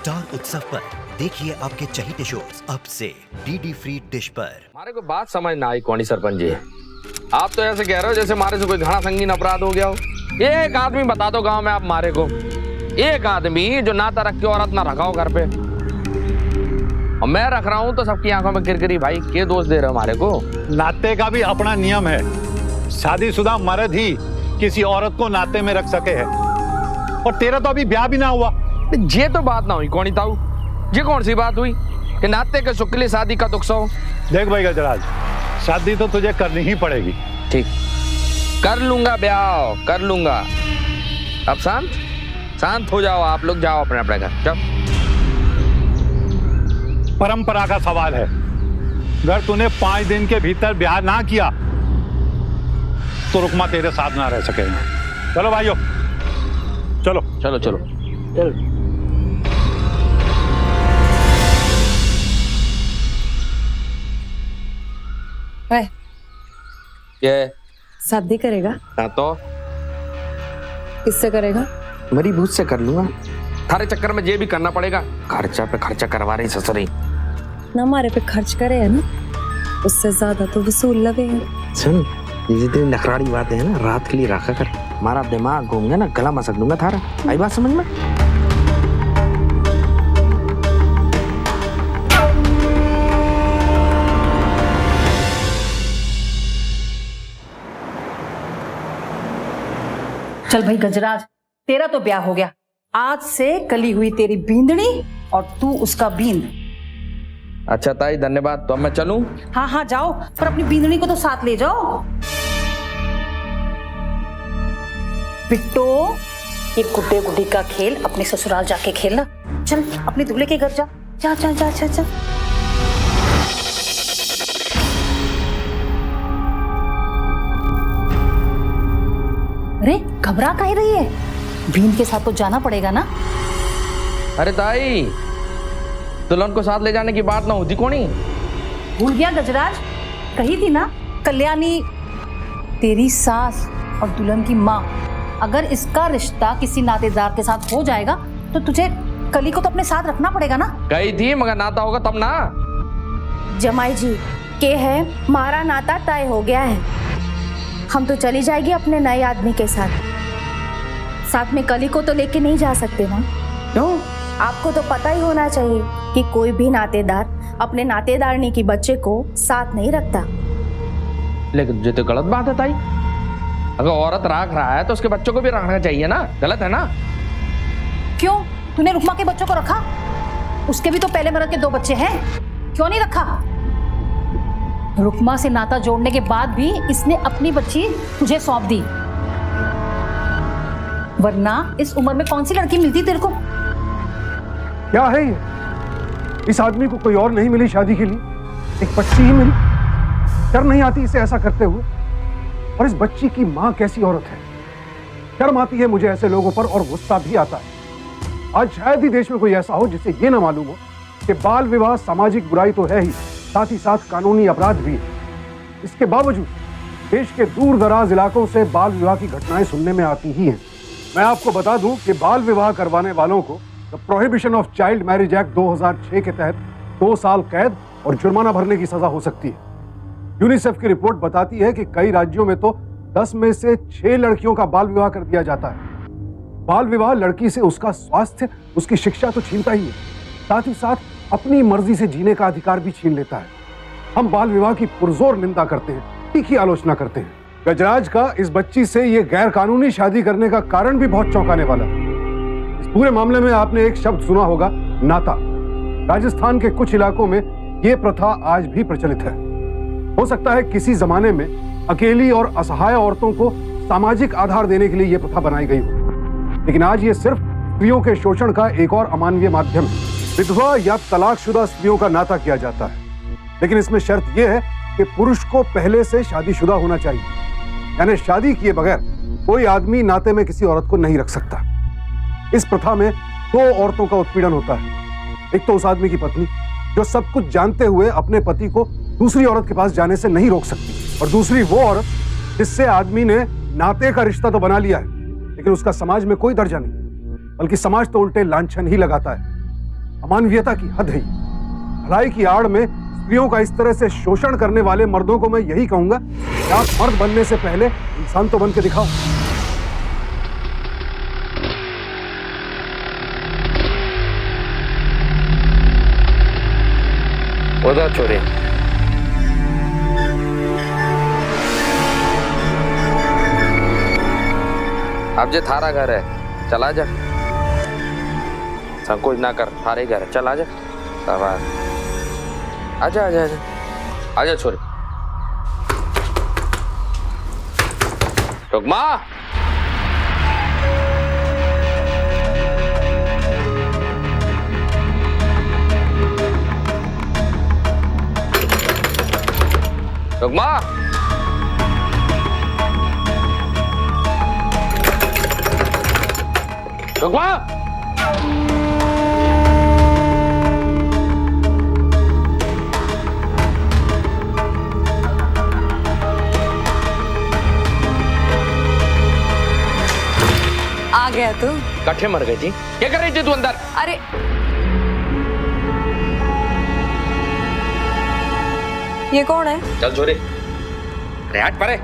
Star उत्सव पर देखिए आपके चहीते शोज अब से डीडी फ्री डिश पर। हमारे को बात समझ ना आई कौनी सरपंच जी, आप तो ऐसे कह रहे हो जैसे हमारे से कोई घना संगीन अपराध हो गया हो। एक आदमी बता दो गांव में आप मारे को, एक आदमी जो नाता रख के औरत ना रखा हो घर पे, और मैं रख रहा हूँ तो सबकी आंखों में किरकिरी। भाई क्या दोष दे रहे हो हमारे को? नाते का भी अपना नियम है, शादीशुदा मर्द ही किसी औरत को नाते में रख सके है, और तेरा तो अभी ब्याह भी ना हुआ। ये तो बात ना हुई कौनी ताऊ, ये कौन सी बात हुई कि नाते के सुख के लिए शादी का दुख सो? देख भाई गजराज, शादी तो तुझे करनी ही पड़ेगी। ठीक, कर लूंगा ब्याह, कर लूंगा। अब शांत शांत हो जाओ, आप लोग जाओ अपने अपने घर जाओ। परंपरा का सवाल है, अगर तूने 5 दिन के भीतर ब्याह ना किया तो रुकमा तेरे साथ ना रह सकेगा। चलो भाइयों, चलो चलो चलो चल। ये शादी करेगा? ना तो किससे करेगा? मेरी भूत से कर लूंगा, थारे चक्कर में ये भी करना पड़ेगा। खर्चा पे खर्चा करवा रही ससुरी ना, हमारे पे खर्च करे है ना, उससे ज्यादा तो वसूल लगेगा। सुन, ये जितनी नखराड़ी बातें हैं ना रात के लिए रखा कर, हमारा दिमाग घूम गया ना गला मसक दूंगा थारा। आई बात समझ में? चल भाई गजराज, तेरा तो ब्याह हो गया, आज से कली हुई तेरी बींदनी और तू उसका बींद। अच्छा ताई धन्यवाद, तो अब मैं चलूं? हाँ हाँ जाओ, पर अपनी बींदनी को तो साथ ले जाओ। बिट्टो, ये गुड्डे गुड्डी का खेल अपने ससुराल जाके खेलना। चल अपने दूल्हे के घर जा, जा जा जा जा, जा। अरे घबरा काहे रही है, बींद के साथ तो जाना पड़ेगा ना। अरे ताई, दुल्हन को साथ ले जाने की बात ना होती कोनी? भूल गया गजराज, कही थी ना कल्याणी तेरी सास और दुल्हन की माँ, अगर इसका रिश्ता किसी नातेदार के साथ हो जाएगा तो तुझे कली को तो अपने साथ रखना पड़ेगा ना। कही थी मगर नाता होगा तब ना। जमाई जी के है, हमारा नाता तय हो गया है, हम तो चली जाएगी अपने नए आदमी के साथ में कली को तो लेके नहीं जा सकते ना। क्यों? आपको तो पता ही होना चाहिए कि कोई भी नातेदार अपने नातेदारनी की बच्चे को साथ नहीं रखता। लेकिन ये तो गलत बात है ताई, अगर औरत रख रहा है तो उसके बच्चों को भी रखना चाहिए ना, गलत है ना? क्यों, तूने रुक्मा के बच्चों को रखा? उसके भी तो पहले मर्द के 2 बच्चे हैं, क्यों नहीं रखा? रुक्मा से नाता जोड़ने के बाद भी इसने अपनी बच्ची तुझे सौंप दी, वरना इस उम्र में कौन सी लड़की मिलती तेरे को? क्या है ये? इस आदमी को कोई और नहीं मिली शादी के लिए, एक बच्ची ही मिली। शर्म नहीं आती इसे ऐसा करते हुए? और इस बच्ची की मां कैसी औरत है? शर्म आती है मुझे ऐसे लोगों पर, और गुस्सा भी आता है। आज शायद ही देश में कोई ऐसा हो जिसे ये ना मालूम हो कि बाल विवाह सामाजिक बुराई तो है ही, साथ ही साथ कानूनी अपराध भी है। इसके बावजूद देश के दूर दराज इलाकों से बाल विवाह की घटनाएं सुनने में आती ही हैं। मैं आपको बता दूं कि बाल विवाह करवाने वालों को the prohibition of child marriage act 2006 के तहत 2 साल कैद और जुर्माना भरने की सजा हो सकती है। यूनिसेफ की रिपोर्ट बताती है कि कई राज्यों में तो 10 में से 6 लड़कियों का बाल विवाह कर दिया जाता है। बाल विवाह लड़की से उसका स्वास्थ्य, उसकी शिक्षा तो छीनता ही है, साथ ही साथ अपनी मर्जी से जीने का अधिकार भी छीन लेता है। हम बाल विवाह की पुरजोर निंदा करते हैं, तीखी आलोचना करते हैं। गजराज का इस बच्ची से ये गैर कानूनी शादी करने का कारण भी बहुत चौंकाने वाला है। इस पूरे मामले में आपने एक शब्द सुना होगा, नाता। राजस्थान के कुछ इलाकों में ये प्रथा आज भी प्रचलित है। हो सकता है किसी जमाने में अकेली और असहाय औरतों को सामाजिक आधार देने के लिए यह प्रथा बनाई गई हो, लेकिन आज ये सिर्फ स्त्रियों के शोषण का एक और अमानवीय माध्यम है। विधवा या तलाकशुदा स्त्रियों का नाता किया जाता है, लेकिन इसमें शर्त यह है कि पुरुष को पहले से शादीशुदा होना चाहिए, यानी शादी किए बगैर कोई आदमी नाते में किसी औरत को नहीं रख सकता। इस प्रथा में 2 औरतों का उत्पीड़न होता है। एक तो उस आदमी की पत्नी, जो सब कुछ जानते हुए अपने पति को दूसरी औरत के पास जाने से नहीं रोक सकती, और दूसरी वो औरत जिससे आदमी ने नाते का रिश्ता तो बना लिया है, लेकिन उसका समाज में कोई दर्जा नहीं, बल्कि समाज तो उल्टे लांछन ही लगाता है। अमानवीयता की हद है ये। भलाई की आड़ में स्त्रियों का इस तरह से शोषण करने वाले मर्दों को मैं यही कहूंगा कि आप मर्द बनने से पहले इंसान तो बन के दिखाओ। उधर छोरे, अब जे थारा घर है, चला जा, संकोच ना कर, थारे घर है, चल आजा। आजा आजा आजा आजा छोरे। रुकमा, रुकमा, रुकमा। आ गया तू। कट्ठे मर गई थी, क्या कर रही थी तू अंदर? अरे ये कौन है? चल छोरे, अरे हट परे।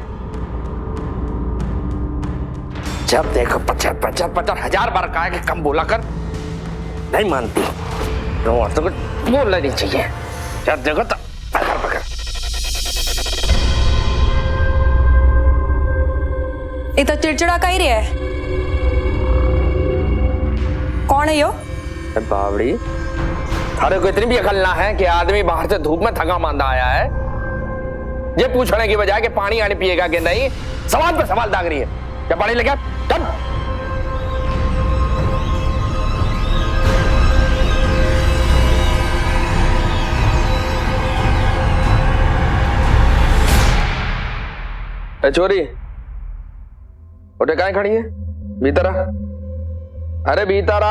जब देखो 50,000 बार कहा कि कम बोला कर, नहीं मानती। तो औरतों को बोलना नहीं चाहिए। जब देखो तो पकड़ पकड़। इतना चिड़चिड़ा का ही रहा है। कौन है यो? बावड़ी, अरे को इतनी भी अकल ना है कि आदमी बाहर से धूप में थका मांदा आया है, ये पूछने की बजाय कि पानी आने पिएगा कि नहीं, सवाल पर सवाल दाग रही है। क्या पानी लेके चल। छोरी उठे कहाँ खड़ी है? भीतर आ। अरे भीतर आ।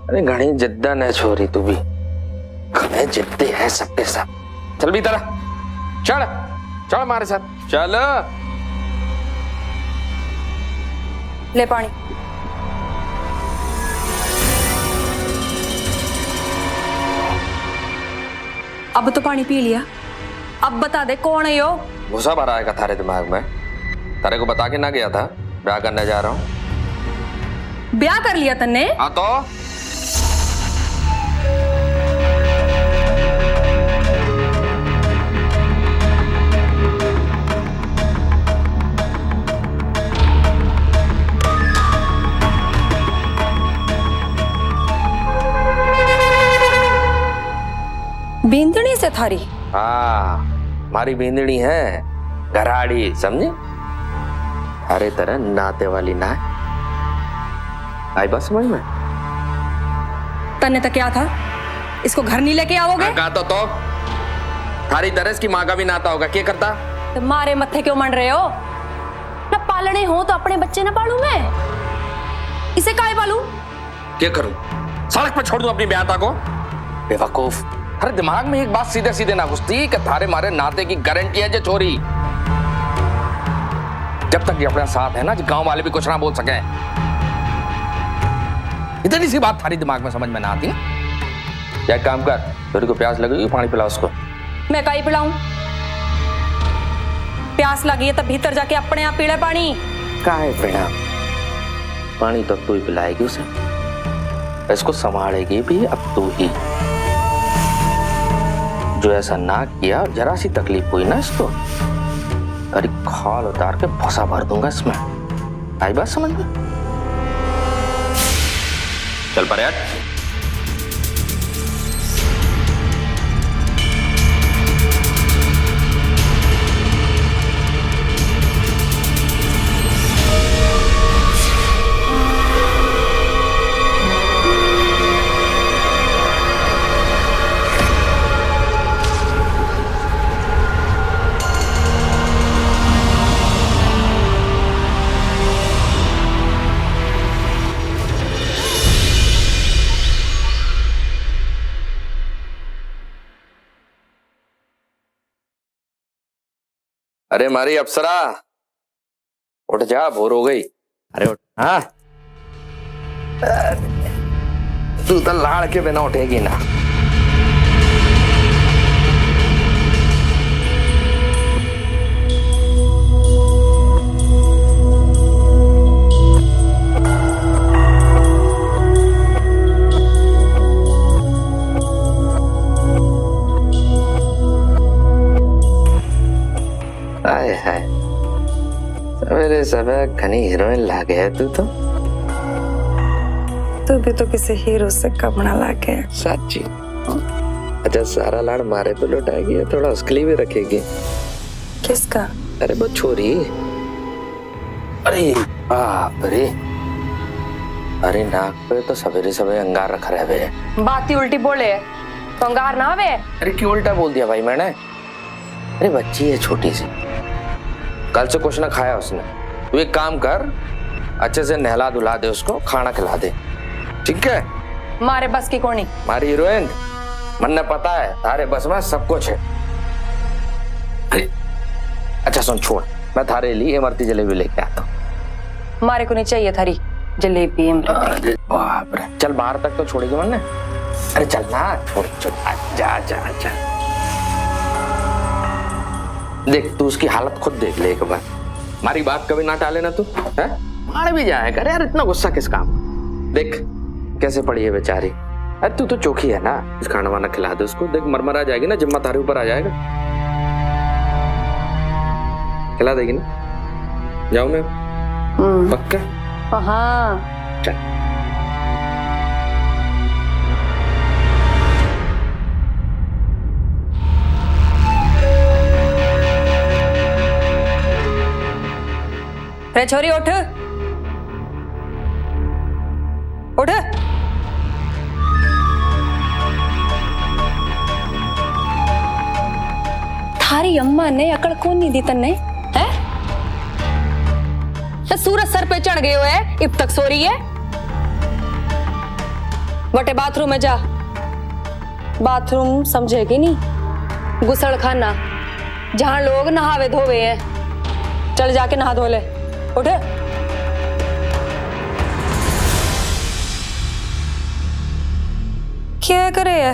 अरे घनी जिद्दन है छोरी, तू भी घने जिद्दी है सबके सब। चल भीतर आ, चल चल हमारे साथ चल। ले पानी। अब तो पानी पी लिया, अब बता दे कौन है यो? गुस्सा भरा है थारे दिमाग में? तारे को बता के ना गया था ब्याह करने जा रहा हूँ। ब्याह कर लिया तन्ने? हाँ तो बींदनी से थारी? हाँ, हमारी बींदड़ी है घराड़ी, समझे? हरे तरह नाते वाली ना आई बात समझ में? तन्ने तो क्या था, इसको घर नहीं लेके आओगे? कहा तो थारी तरह इसकी माँ का भी नाता होगा, क्या करता? तो मारे मत्थे क्यों मंड रहे हो? ना पालने हो तो अपने बच्चे ना पालू मैं, इसे काहे पालू? क्या करूं? सड़क पर छोड़ दूं अपनी ब्याता को? बेवकूफ, अरे दिमाग में एक बात सीधे सीधे ना घुसती कि थारे मारे नाते की गारंटी है जे चोरी। जब तक ये अपने साथ है ना, गांव वाले भी कुछ ना बोल सके। इतनी सी बात थारी दिमाग में समझ में ना आती। क्या काम कर, चोरी को प्यास लगेगी, पानी पिला उसको। मैं काहे पिलाऊं? प्यास लगी है तब भीतर जाके अपने आप पीले पानी। काहे पीना? पानी तो तू ही पिलाएगी उसे, इसको संभालेगी भी अब तू ही। जो ऐसा ना किया, जरा सी तकलीफ हुई ना इसको, अरे खाल उतार के भसा भर दूंगा इसमें। आई बात समझ में? चल पर यार। अरे मारी अप्सरा, उठ जा, भोर हो गई। अरे उठ। हाँ तू तो लाड़ के बिना उठेगी ना। हाय हाय, सवेरे सवेरे घनी हीरोइन लागे है तू तो भी तो किसी हीरो से कपड़ा लाके। सच्ची? अच्छा, सारा लाड़ मारे पे लौटाएगी या थोड़ा उसके लिए भी रखेगी? किसका? अरे वो छोरी। अरे बाप रे, अरे नाक पे तो सवेरे सवेरे अंगार रख रहे हैं। बात ही उल्टी बोले है तो अंगार ना आवे। अरे क्यों उल्टा बोल दिया भाई मैंने? अरे बच्ची है छोटी सी, कल से कुछ ना खाया उसने। तू एक काम कर, अच्छे से नहला धुला दे उसको, खाना खिला दे, ठीक है? मारे बस की कोनी। हमारी हीरोइन, मन पता है थारे बस में सब कुछ है। अरे अच्छा सुन, छोड़, मैं थारे लिए इमरती जलेबी लेके आता हूँ। मारे को नहीं चाहिए थारी जलेबी इमरती। बाप रे, चल बाहर तक तो छोड़ेगी मन ने। अरे चल ना, छोड़ छोड़, जा जा जा। देख तू उसकी हालत खुद देख ले एक बार, हमारी बात कभी ना टाले ना तू, है? मार भी जाएगा यार, इतना गुस्सा किस काम? देख कैसे पड़ी है बेचारी। अरे तू तो चौकी है ना, खाना वाना खिला दे उसको, देख मरमर आ जाएगी ना, जिम्मा तारे ऊपर आ जाएगा। खिला देगी ना? जाऊं मैं? पक्का? हाँ चल। रे छोरी उठ उठ। थारी अम्मा ने अकड़ कौन नहीं दी तन्ने, है? तो सूरज सर पे चढ़ गए है, अब तक सो रही है। बटे बाथरूम में जा। बाथरूम समझेगी नहीं, गुसल खाना जहां लोग नहावे धोवे हैं। चल जाके नहा धो ले, उठ। क्या करे है?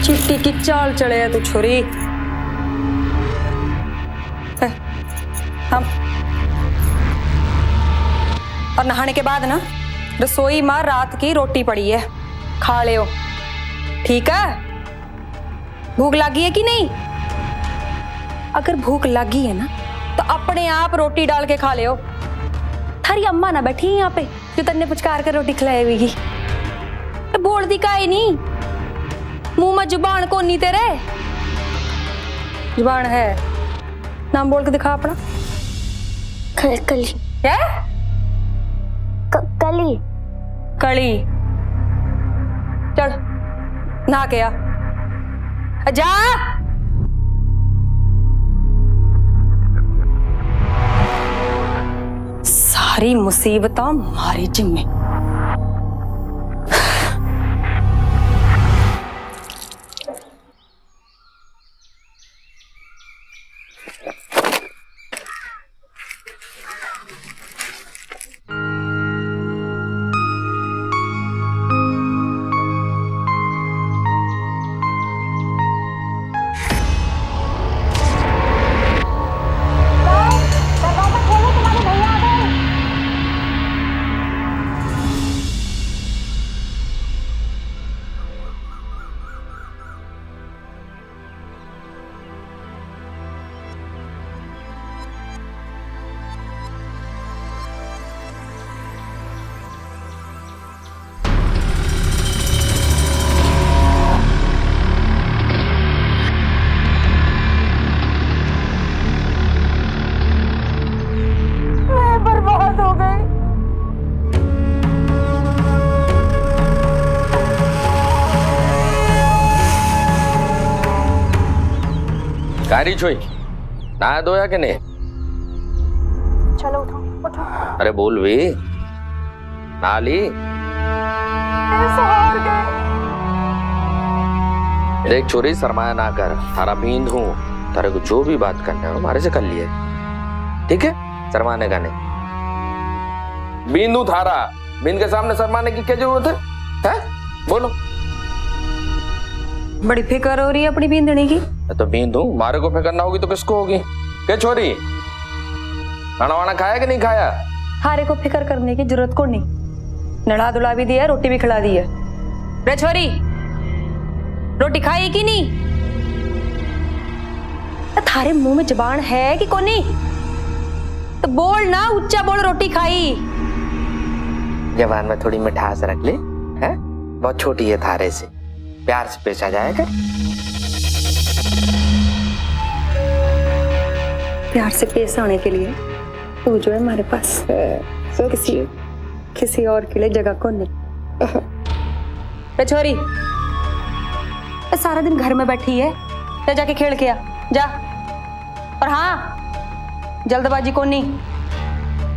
चिट्टी की चाल चढ़े है तू छोरी। हम और नहाने के बाद ना रसोई में रात की रोटी पड़ी है, खा ले, ठीक है? भूख लगी है कि नहीं? अगर भूख लगी है ना तो अपने आप रोटी डाल के खा ले। थारी अम्मा ना बैठी यहाँ पे जो तन्ने पुचकार कर रोटी खिलाएगी। बोल दी काहे नहीं? मुंह में जुबान को नहीं तेरे? जुबान है, नाम बोल के दिखा अपना। कली। क्या? कली। कली। चल नहा के आ, जा। सारी मुसीबतां मारे जिम्मे। कारी छोई, नहा धोया कि नहीं? चलो उठो उठो। अरे बोल भी, नहा ली? देख छोरी, शर्माया ना कर, थारा बींद हूँ, तारे को जो भी बात करना है हमारे से कर लिए, ठीक है? शर्माने का नहीं। बीनू थारा, बीन के सामने शर्माने की क्या जरूरत है? हैं? बोलो। बड़ी फिक्र हो रही है अपनी बींदनी की। तो बींदू, मारे को फिक्र ना होगी तो किसको होगी? क्या छोरी, खाना वाना खाया कि नहीं खाया? हारे को फिक्र करने की जरूरत को नहीं, नड़ा दुला भी दिया, रोटी भी खिला दी है। रे छोरी, रोटी खाई कि नहीं? थारे मुंह में जबान है कि कोनी? तो बोल ना, ऊंचा बोल, रोटी खाई। जबान में थोड़ी मिठास रख ले, हैं? बहुत छोटी है थारे से, प्यार से पेश आ जाएगा। प्यार से पेश आने के लिए तू जो है हमारे पास, किसी और के लिए जगह को नहीं। छोरी, सारा दिन घर में बैठी है, तो जाके खेल के आ जा। और हाँ, जल्दबाजी को नहीं,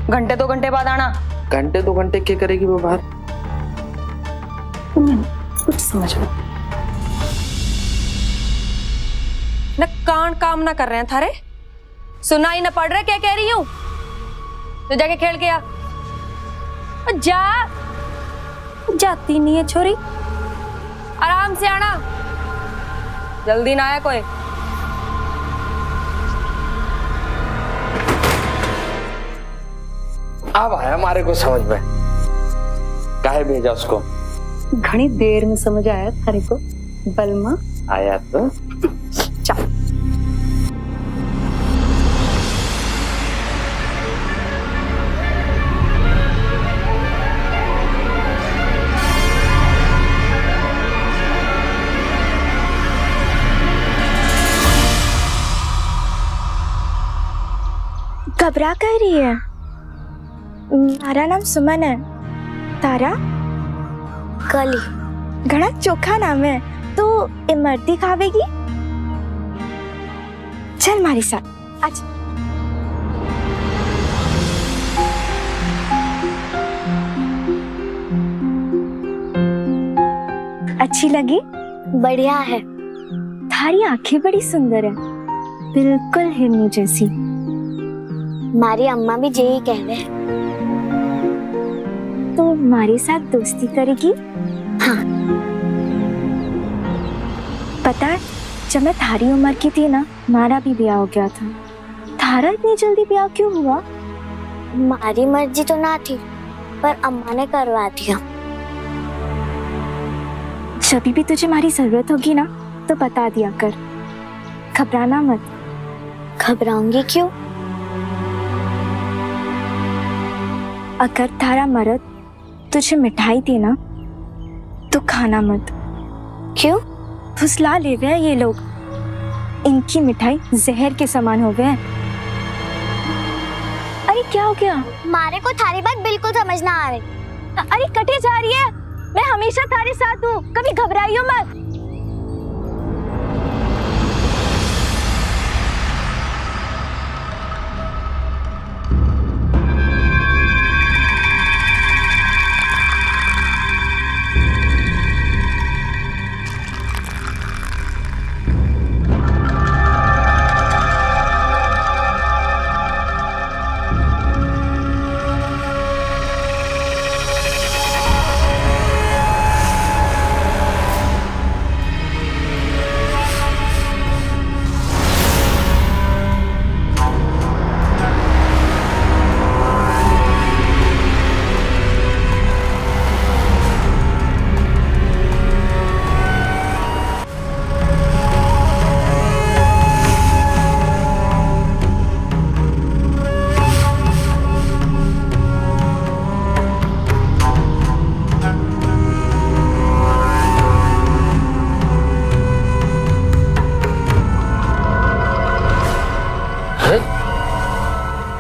घंटे 2 घंटे बाद आना। घंटे 2 घंटे क्या करेगी वो बाहर? कुछ समझ लो न, कान काम ना कर रहे हैं थारे, सुनाई ना पड़ रहा क्या कह रही हूँ? तो जाके खेल के आ। जा, जाती नहीं है छोरी, आराम से आना, जल्दी ना आया कोई। अब आया हमारे को समझ में, काहे भेजा उसको? घनी देर में समझ आया थारे को बलमा। आया तो चल। घबरा कर रही है? मारा नाम सुमन है। तारा? कली। घना चोखा नाम है। तू इमरती खावेगी? चल हमारे साथ। अच्छा। अच्छी लगी? बढ़िया है। थारी आंखें बड़ी सुंदर है, बिल्कुल हिरनी जैसी। हमारी अम्मा भी यही कह रहे हैं। तो हमारे साथ दोस्ती करेगी? हाँ। पता है, जब मैं थारी उम्र की थी ना, हमारा भी ब्याह हो गया था। थारा इतनी जल्दी ब्याह क्यों हुआ? हमारी मर्जी तो ना थी, पर अम्मा ने करवा दिया। जब भी तुझे हमारी जरूरत होगी ना, तो बता दिया कर, घबराना मत। घबराऊंगी क्यों? अगर थारा मर्द तुझे मिठाई दी ना, तो खाना मत। क्यों? फुसला ले गए ये लोग, इनकी मिठाई जहर के समान हो गए। अरे क्या हो गया? मारे को थारी बात बिल्कुल समझ ना आ रही। अरे कटे जा रही है, मैं हमेशा थारे साथ हूँ, कभी घबराइयो मत।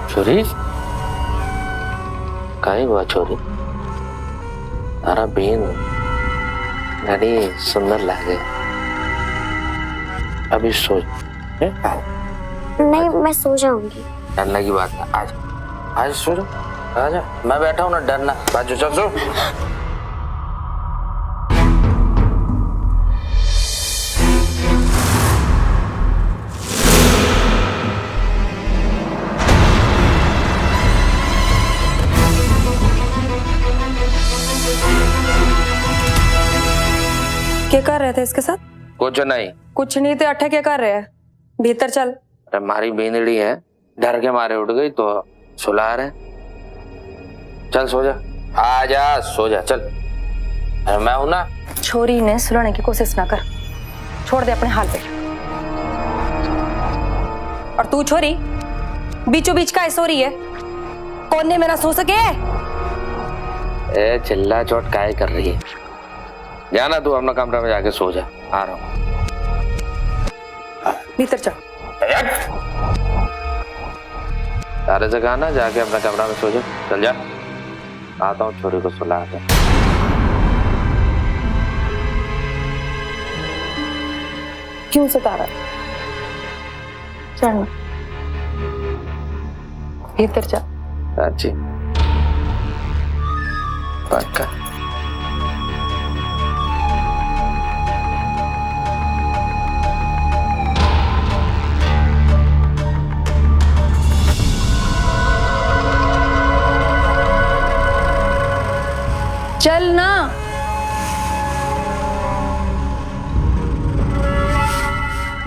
छोरी, काहे हुआ छोरी? तारा बेन घड़ी सुंदर लागे, अभी सोच। नहीं, मैं सो जाऊंगी। डरने की बात है, आज आज सो जाओ, आजा, मैं बैठा हूँ ना, डरना बाजू चल सो। क्या कर रहे थे इसके साथ? कुछ नहीं। कुछ नहीं तो अठे क्या कर रहे हैं? भीतर चल। अरे हमारी बींदड़ी है, डर के मारे उठ गई तो सुला रहे। चल सो जा, आ जा सो जा चल। अरे मैं हूं ना। छोरी ने सुलाने की कोशिश ना कर, छोड़ दे अपने हाल पे। और तू छोरी बीचों बीच का सो रही है, कोने में ना सो सके? ए चिल्ला चोट काय कर रही है? जाना तू अपना कमरा में जाके सो जा, आ रहा हूं। भीतर चल। तारे से कहा ना जाके अपना कमरा में सो जा। चल जा, आता हूँ छोरी को सुला के। क्यों सता रहा? चल भीतर चल। अच्छी पक्का। चल ना।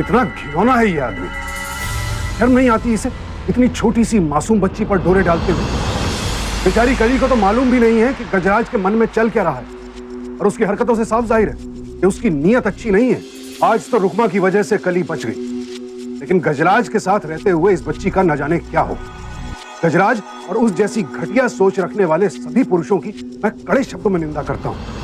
इतना घिनौना है ये आदमी, शर्म नहीं आती इसे इतनी छोटी सी मासूम बच्ची पर डोरे डालते हुए। बेचारी कली को तो मालूम भी नहीं है कि गजराज के मन में चल क्या रहा है, और उसकी हरकतों से साफ जाहिर है कि उसकी नीयत अच्छी नहीं है। आज तो रुकमा की वजह से कली बच गई, लेकिन गजराज के साथ रहते हुए इस बच्ची का न जाने क्या हो। गजराज और उस जैसी घटिया सोच रखने वाले सभी पुरुषों की मैं कड़े शब्दों में निंदा करता हूं।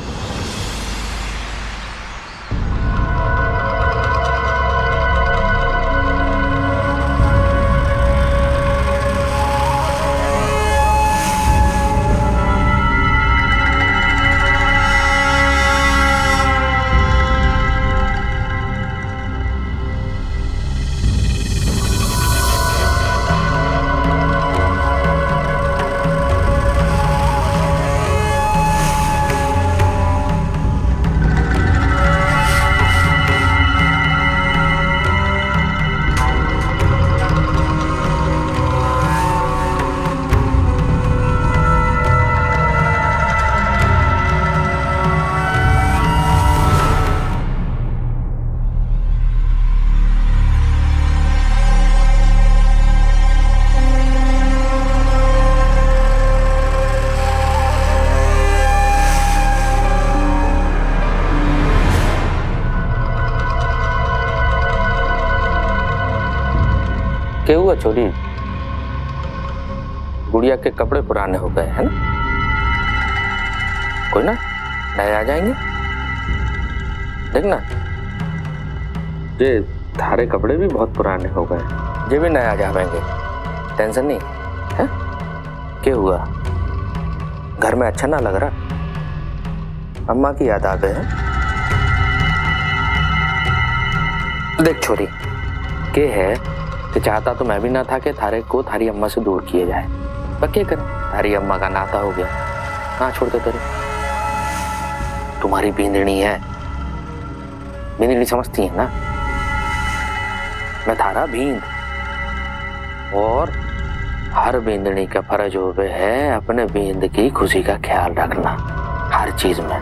क्या हुआ छोरी? गुड़िया के कपड़े पुराने हो गए है ना? कोई ना नए आ जाएंगे। देखना ये थारे कपड़े भी बहुत पुराने हो गए, ये भी नए आ जाएंगे। टेंशन नहीं है। क्या हुआ? घर में अच्छा ना लग रहा? अम्मा की याद आ गए है? देख छोरी, के है कि चाहता तो मैं भी ना था कि थारे को थारी अम्मा से दूर किया जाए, पर क्या करें, थारी अम्मा का नाता हो गया, कहाँ छोड़ते तेरे। तुम्हारी बींदनी है, बींदनी समझती है ना? मैं थारा बींद, और हर बींदनी का फर्ज हो गया है अपने बींद की खुशी का ख्याल रखना हर चीज में।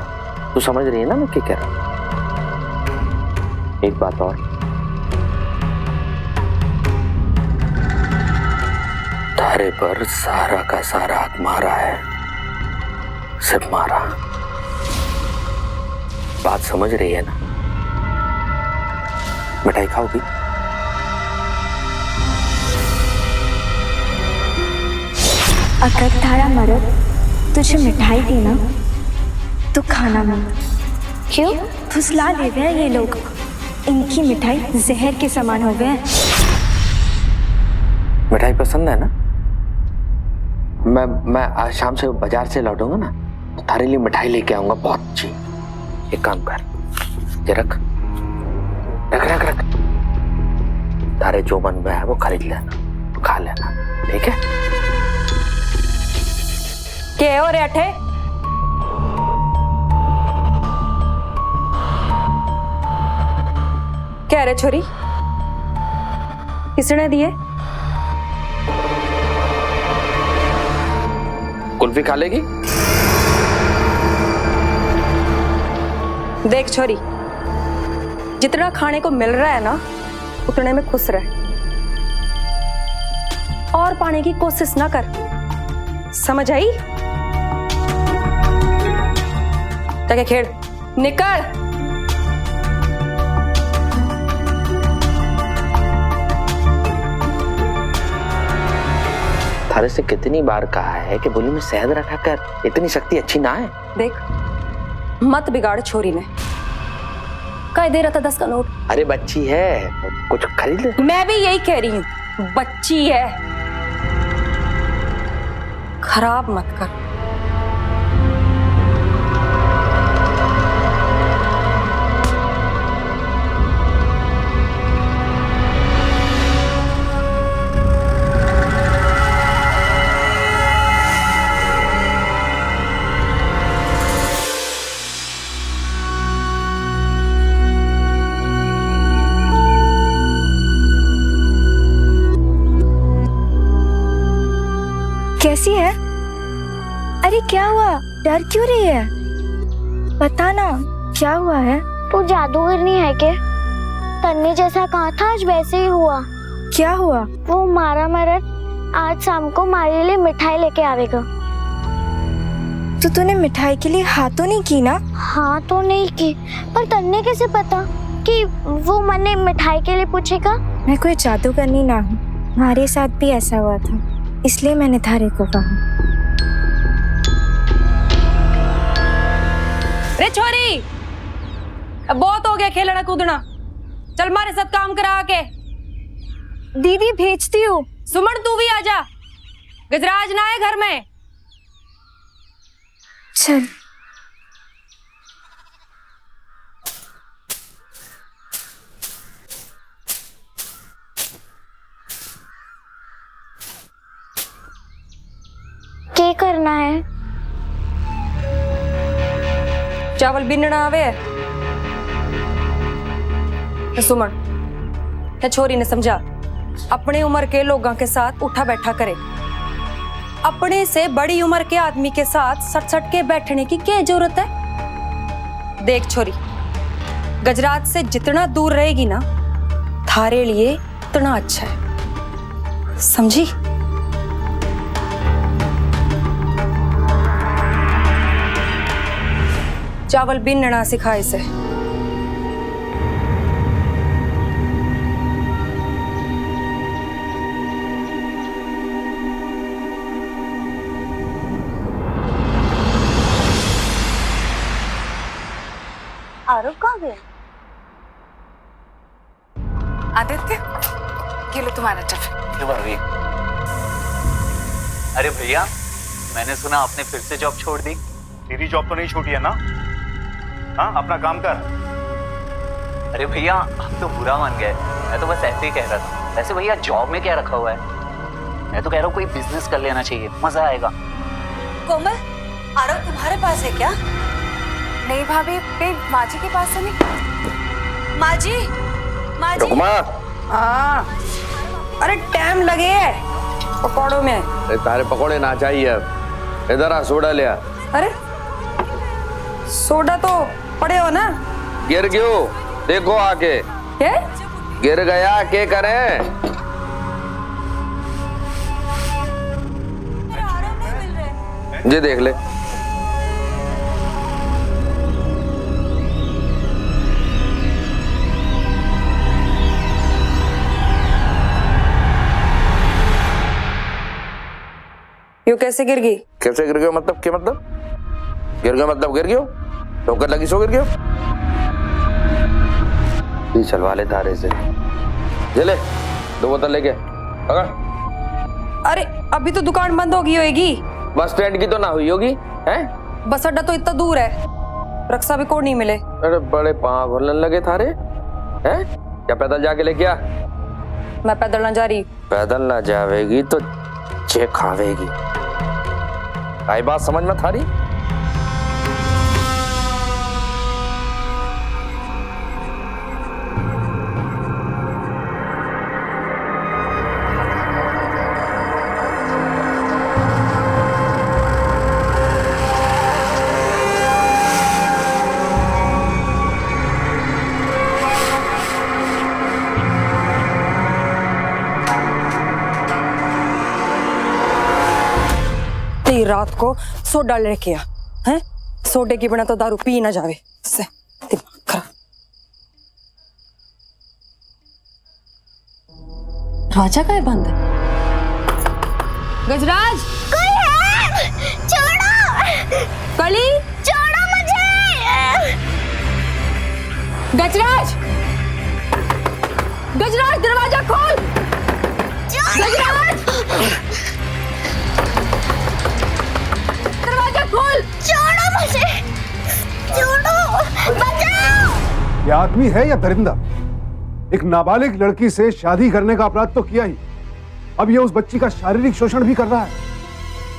तू समझ रही है ना मैं क्या कह रहा हूं? एक बात और, तारे पर सारा का सारा हक मारा है, सिर्फ मारा। बात समझ रही है ना? मिठाई खाओगी? अगर तारा मर्द तुझे मिठाई दी ना तो खाना मत। क्यों? फुसला ले गए ये लोग, इनकी मिठाई जहर के समान हो गए। मिठाई पसंद है ना? मैं आज शाम से बाजार से लौटूंगा ना तो तारे लिए मिठाई लेके आऊंगा बहुत अच्छी। एक काम कर, ये रख रख रख रख, तारे जो मन में है वो खरीद लेना, खा लेना, ठीक है? क्या हो रे अठे? क्या रे छोरी, किसने दिए? कुल्फी खा लेगी? देख छोरी, जितना खाने को मिल रहा है ना उतने में खुश रह, और पाने की कोशिश ना कर, समझ आई? जाके खेल, निकल। थारे से कितनी बार कहा है कि बोली में शहद रखा कर, इतनी शक्ति अच्छी ना है। देख मत बिगाड़ छोरी ने। क्या दे रहा था 10 का नोट? अरे बच्ची है, कुछ खरीद ले। मैं भी यही कह रही हूँ, बच्ची है, खराब मत कर। कैसी है? अरे क्या हुआ? डर क्यों रही है? बता ना, क्या हुआ है? तू जादूगरनी है क्या? तन्ने जैसा कहा था आज वैसे ही हुआ। क्या हुआ? वो मारा मरद आज शाम को हमारे लिए मिठाई लेके आवेगा। तो तूने मिठाई के लिए हाँ तो नहीं की ना? हाँ तो नहीं की, पर तन्ने कैसे पता कि वो मने मिठाई के लिए पूछेगा? मैं कोई जादूगरनी ना हूँ, हमारे साथ भी ऐसा हुआ था, इसलिए मैंने थारे को कहा। रे छोरी, अब बहुत हो गया खेलना कूदना, चल मारे साथ काम करा के। दीदी भेजती हूँ। सुमन तू भी आजा, गजराज ना है घर में। चल। क्या करना है? चावल बिनना आवे। सुमन, क्या छोरी ने समझा, अपने उम्र के लोगों के साथ उठा बैठा करे, अपने से बड़ी उम्र के आदमी के साथ सट सट के बैठने की क्या जरूरत है? देख छोरी, गजराज से जितना दूर रहेगी ना थारे लिए उतना अच्छा है, समझी? चावल बिनना सिखा इसे। आरव कहाँ गए? आदित्य, ये लो तुम्हारा टिफिन। क्यों भाभी? अरे भैया, मैंने सुना आपने फिर से जॉब छोड़ दी। तेरी जॉब तो नहीं छूटी है ना? हाँ, अपना काम कर। अरे भैया, आप तो बुरा मान गए, मैं तो बस ऐसे ही कह रहा था। वैसे भैया जॉब में क्या रखा हुआ है? मैं तो कह रहा हूँ कोई बिजनेस कर लेना चाहिए, मजा आएगा। कोमल, आरव तुम्हारे पास है क्या? नहीं भाभी, माँ जी के पास है। नहीं माँ जी, माँ जी। हाँ, अरे टाइम लगे पकौड़ों में। अरे तारे पकौड़े ना चाहिए, इधर आ सोडा ले आ। अरे सोडा तो पड़े हो ना? गिर क्यों? देखो आके। क्या? गिर गया, क्या करें? जी देख ले। यू कैसे गिर गई? कैसे गिर गयो मतलब? क्या मतलब? गिर गयो मतलब गिर गयो? ठोकर लगी सो गिर गयो? ये चलवा ले तारे से। ले 2 बोतल लेके पकड़। अरे अभी तो दुकान बंद होगी होगी। बस स्टैंड की तो ना हुई होगी, हैं? बस अड्डा तो इतना दूर है, रक्षा भी को नहीं मिले। अरे बड़े पाँव घुलने लगे थारे, हैं? क्या पैदल जाके लेके आ? मैं पैदल ना जा रही। पैदल ना जावेगी तो चे खावेगी। आई बात समझ में थारी? रात को सोडा लेके आ हैं। सोडे की बिना तो दारू पी ना जावे, इससे दिमाग खराब। राजा का है बंद है। गजराज कोई है? छोड़ो, कली छोड़ो मुझे। गजराज, गजराज दरवाजा खोल। गजराज दरवाजा खोल। छोड़ो मुझे, छोड़ो, बचाओ। ये आदमी है या दरिंदा? एक नाबालिग लड़की से शादी करने का अपराध तो किया ही, अब ये उस बच्ची का शारीरिक शोषण भी कर रहा है।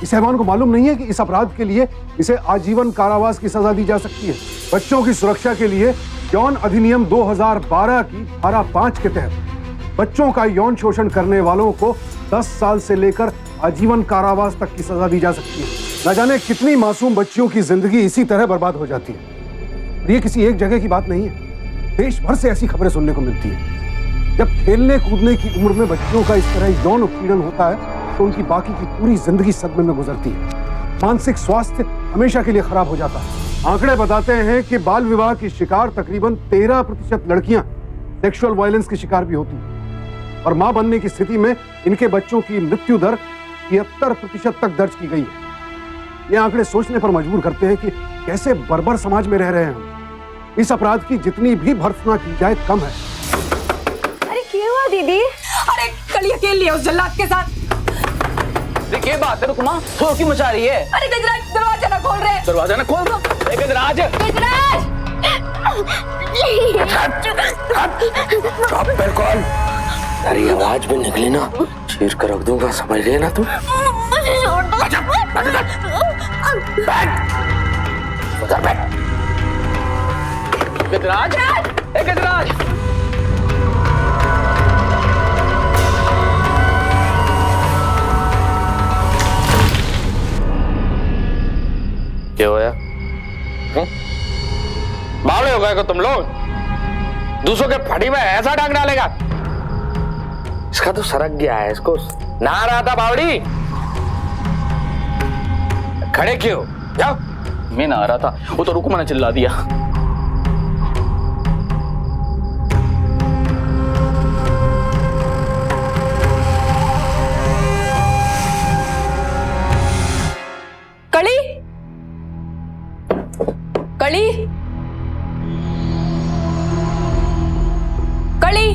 इस हैवान को मालूम नहीं है कि इस अपराध के लिए इसे आजीवन कारावास की सजा दी जा सकती है। बच्चों की सुरक्षा के लिए यौन अधिनियम 2012 की धारा 5 के तहत बच्चों का यौन शोषण करने वालों को 10 साल से लेकर आजीवन कारावास तक की सजा दी जा सकती है। न जाने कितनी मासूम बच्चियों की जिंदगी इसी तरह बर्बाद हो जाती है। ये किसी एक जगह की बात नहीं है, देश भर से ऐसी खबरें सुनने को मिलती है। जब खेलने कूदने की उम्र में बच्चों का इस तरह यौन उत्पीड़न होता है तो उनकी बाकी की पूरी जिंदगी सदमे में गुजरती है। मानसिक स्वास्थ्य हमेशा के लिए खराब हो जाता है। आंकड़े बताते हैं कि बाल विवाह की शिकार तकरीबन 13% लड़कियां सेक्सुअल वायलेंस की शिकार भी होती हैं और मां बनने की स्थिति में इनके बच्चों की मृत्यु दर 73% तक दर्ज की गई है। ये आंकड़े सोचने पर मजबूर करते हैं कि कैसे बर्बर समाज में रह रहे हैं हम। इस अपराध की जितनी भी भर्त्सना की जाए कम है। अरे क्या हुआ दीदी? अरे कल अकेले लिया उस जल्लाद के साथ। क्या बात है रुकमा, शोर क्यों मचा रही है? अरे गजराज दरवाजा ना खोल रहे। दरवाजा ना खोल दो। गजराज, गजराज बिल्कुल तेरी आवाज भी निकली ना चीर कर रख दूंगा, समझ गए ना तुम? मुझे छोड़ दो। गजराज, गजराज, क्या होया? बावड़े हो गए को तुम लोग? दूसरों के फटी में ऐसा डांग डालेगा? इसका तो सरक गया है, इसको नहा रहा था बावड़ी। खड़े क्यों? जाओ। मैं नहा रहा था, वो तो रुकमा ने चिल्ला दिया। कली, कली, कली,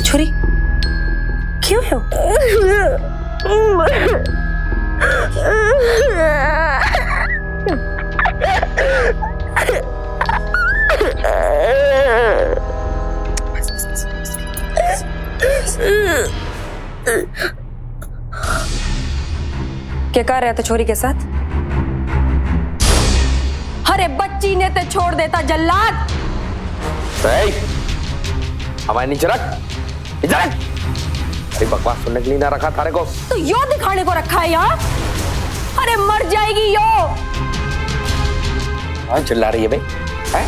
छुरी क्यों हो? क्या कर रहे थे छोरी के साथ? अरे बच्ची ने तो छोड़ देता जल्लाद। हमारे नीचे रख, नीचे रख। अरे बकवास सुनने के लिए ना रखा थारे को। तो यो दिखाने को रखा है यार। अरे मर जाएगी यो। हाँ चिल्ला रही है भाई, है?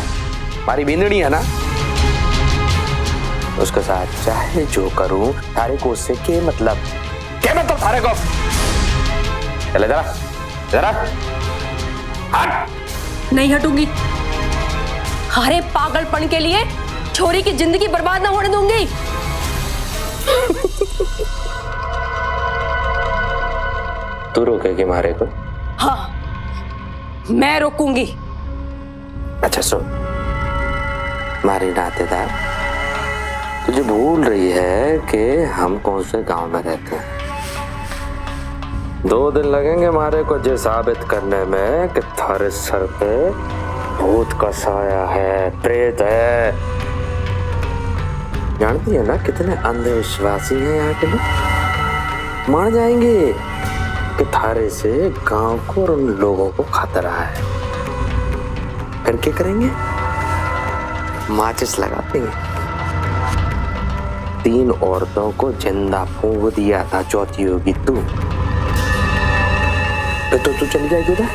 हमारी बींदड़ी है ना, उसके साथ चाहे जो करूं थारे को उससे क्या मतलब? क्या मतलब थारे को? चले जरा जरा हट। नहीं हटूंगी। अरे पागलपन के लिए छोरी की जिंदगी बर्बाद ना होने दूंगी। तू रोकेगी मारे को? हाँ मैं रोकूंगी। अच्छा सुन, मारी नातेदार तुझे भूल रही है कि हम कौन से गांव में रहते हैं। 2 दिन लगेंगे मारे को ये साबित करने में कि थारे सर पे भूत का साया है, प्रेत है। जानती है ना कितने अंधविश्वासी हैं यहाँ के लोग। मान जाएंगे कि थारे से गांव को और उन लोगों को खतरा है। फिर क्या करेंगे? माचिस लगा देंगे। 3 औरतों को जिंदा फूंक दिया था, चौथी होगी तू। तो तू चली जाएगी उधर,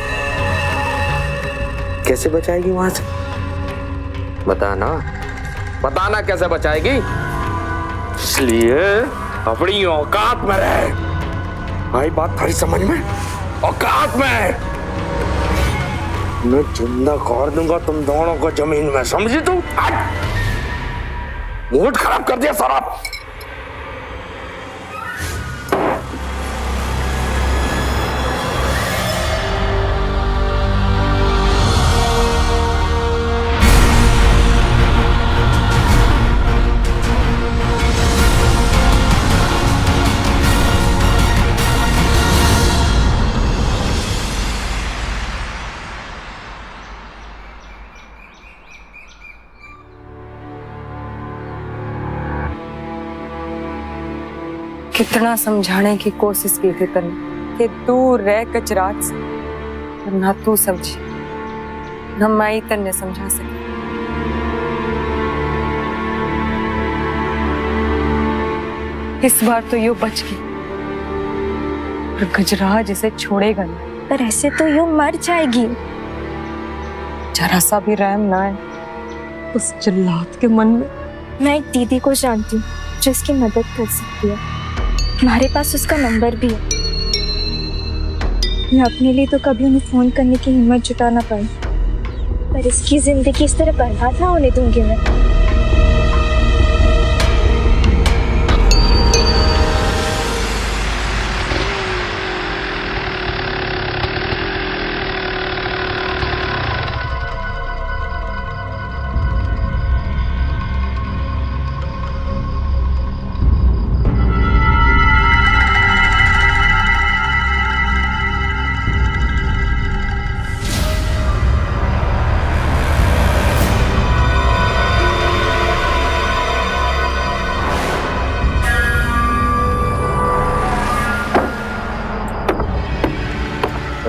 कैसे बचाएगी वहां से? बताना, बताना कैसे बचाएगी? इसलिए अपनी औकात में रहे। भाई बात थोड़ी समझ में, औकात में। मैं जिंदा कर दूंगा तुम दोनों को जमीन में, समझी तू? मूड खराब कर दिया सारा। कितना समझाने की कोशिश की थी तन्ने कि दूर रह गजराज से, पर ना तू समझी ना मैं तन्ने समझा सकी। इस बार तो यू बच गई, पर गजराज इसे छोड़ेगा नहीं। पर ऐसे तो यूं मर जाएगी। जरा सा भी रहम ना है उस जल्लाद के मन में। मैं एक दीदी को जानती हूँ जो इसकी मदद कर सकती है। हमारे पास उसका नंबर भी है। मैं अपने लिए तो कभी उन्हें फोन करने की हिम्मत जुटा ना पाई, पर इसकी जिंदगी इस तरह बर्बाद ना होने दूंगी मैं।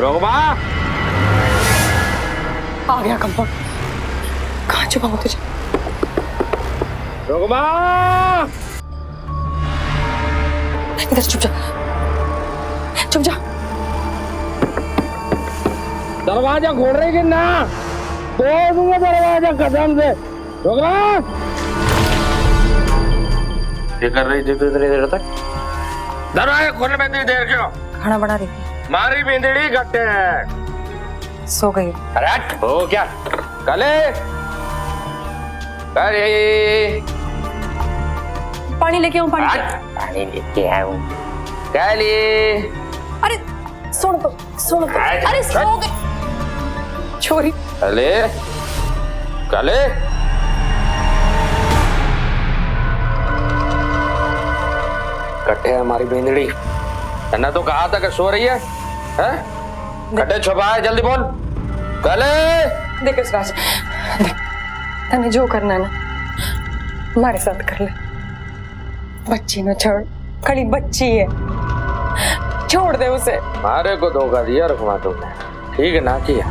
रोगमा आ गया कंपाउंड। कहाँ छुपाऊं तुझे? रोगमा इधर चुप जा, चुप जा। दरवाजा खोल रही कि ना? तोड़ दूंगा दरवाजा कसम से। रोगमा ये कर रही थी तो इतनी देर तक? दरवाजा खोलने में इतनी देर क्यों? खाना बना रही थी। मारी बिंदड़ी गट्टे सो गई। अरे हो क्या? कले कले पानी लेके आऊं? पानी लेके आऊं। कले अरे सुन तो, सुन तो। अरे सो गई छोरी। कले कले कट्टे हमारी बिंदड़ी। मैंने तो कहा था कि सो रही है, हैं? कट्टे छुपाए, जल्दी बोल। कले देख राज, देख तने जो करना ना हमारे साथ कर ले। बच्ची न छोड़, खड़ी बच्ची है, छोड़ दे उसे। मारे को धोखा दिया रुकमा तुमने, ठीक है ना किया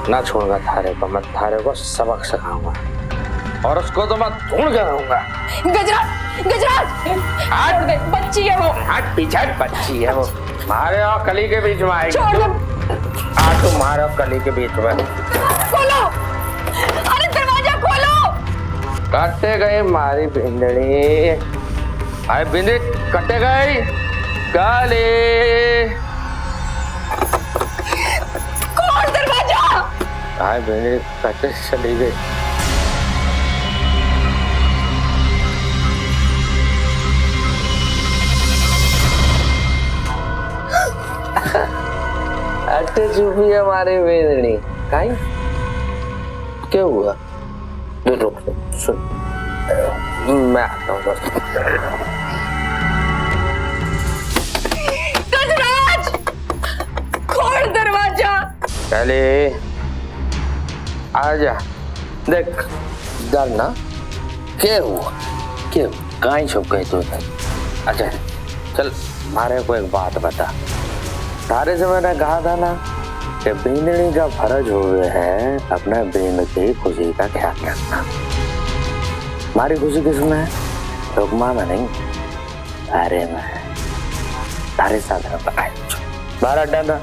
ना। छोड़ूंगा थारे को, मैं थारे को सबक सिखाऊंगा और उसको तो मैं ढूंढ के रहूंगा। गजराज, गजराज छोड़ दे, बच्ची है वो। हट पीछे, बच्ची है वो। मारे और कली के बीच में आएगी। छोड़ दे। तुम्हारे और कली के बीच में। खोलो, अरे दरवाजा खोलो। कटे गई मारी भिंडड़ी। अरे भिंडी कटे गई। काली खोल दरवाजा। अरे भिंडी कटे चली गई। अटे चुपी है हमारी वेदनी। काई क्या हुआ? रुक सुन, मैं आता हूँ दोस्त। गजराज खोल दरवाजा। पहले आजा, देख डरना। क्या हुआ? क्या कहीं छुप गई तू? अच्छा चल, मारे को एक बात बता। तारे से मैंने कहा था ना कि बींदड़ी का फर्ज हुए है अपने बींद की खुशी का ख्याल रखना। हमारी खुशी किसमें है? रुकमा में नहीं, तारे में है। तारे साथ बारह डंडा,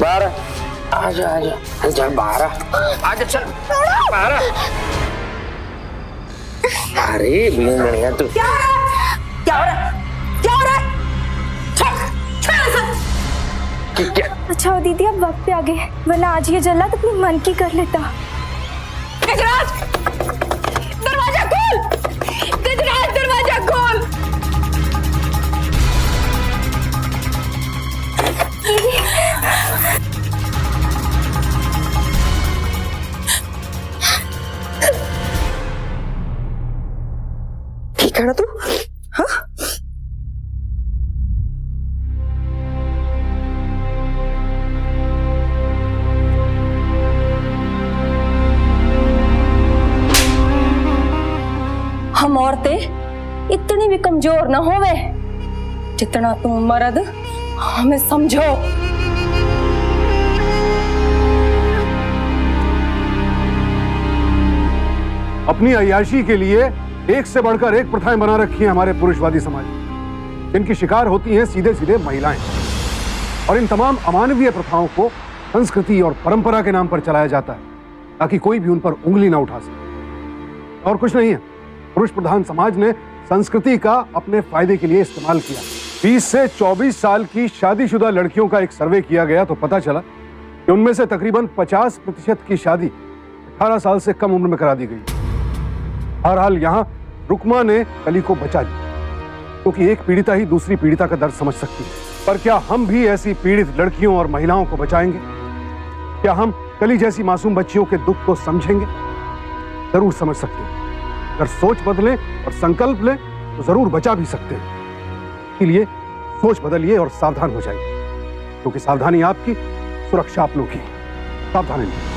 बारह आजा आजा आजा, बारह आजा, चल बारह। अरे बींदड़िया तू क्या हो रहा है? क्या हो रहा है? अच्छा हो दीदी, अब वक्त पे आ गए, वरना आज ये जल्लाद अपनी मन की कर लेता। गजराज, दरवाजा खोल! गजराज, दरवाजा खोल! ठीक है ना तू? हाँ? हम औरतें इतनी भी कमजोर ना होवे जितना तुम मर्द हमें समझो। अपनी अय्याशी के लिए एक से बढ़कर एक प्रथाएं बना रखी हैं हमारे पुरुषवादी समाज में, जिनकी शिकार होती हैं सीधे सीधे महिलाएं। और इन तमाम अमानवीय प्रथाओं को संस्कृति और परंपरा के नाम पर चलाया जाता है ताकि कोई भी उन पर उंगली ना उठा सके। और कुछ नहीं है, पुरुष प्रधान समाज ने संस्कृति का अपने फायदे के लिए इस्तेमाल किया। 20 से 24 साल की शादीशुदा लड़कियों का एक सर्वे किया गया तो पता चला कि उनमें से तकरीबन 50% की शादी 18 साल से कम उम्र में करा दी गई। बहरहाल यहाँ रुकमा ने कली को बचा लिया, क्योंकि एक पीड़िता ही दूसरी पीड़िता का दर्द समझ सकती है। पर क्या हम भी ऐसी पीड़ित लड़कियों और महिलाओं को बचाएंगे? क्या हम कली जैसी मासूम बच्चियों के दुख को समझेंगे? जरूर समझ सकते हैं। अगर सोच बदलें और संकल्प लें तो जरूर बचा भी सकते हैं। इसलिए सोच बदलिए और सावधान हो जाइए, क्योंकि सावधानी आपकी, सुरक्षा आप लोगों की। सावधान रहिए।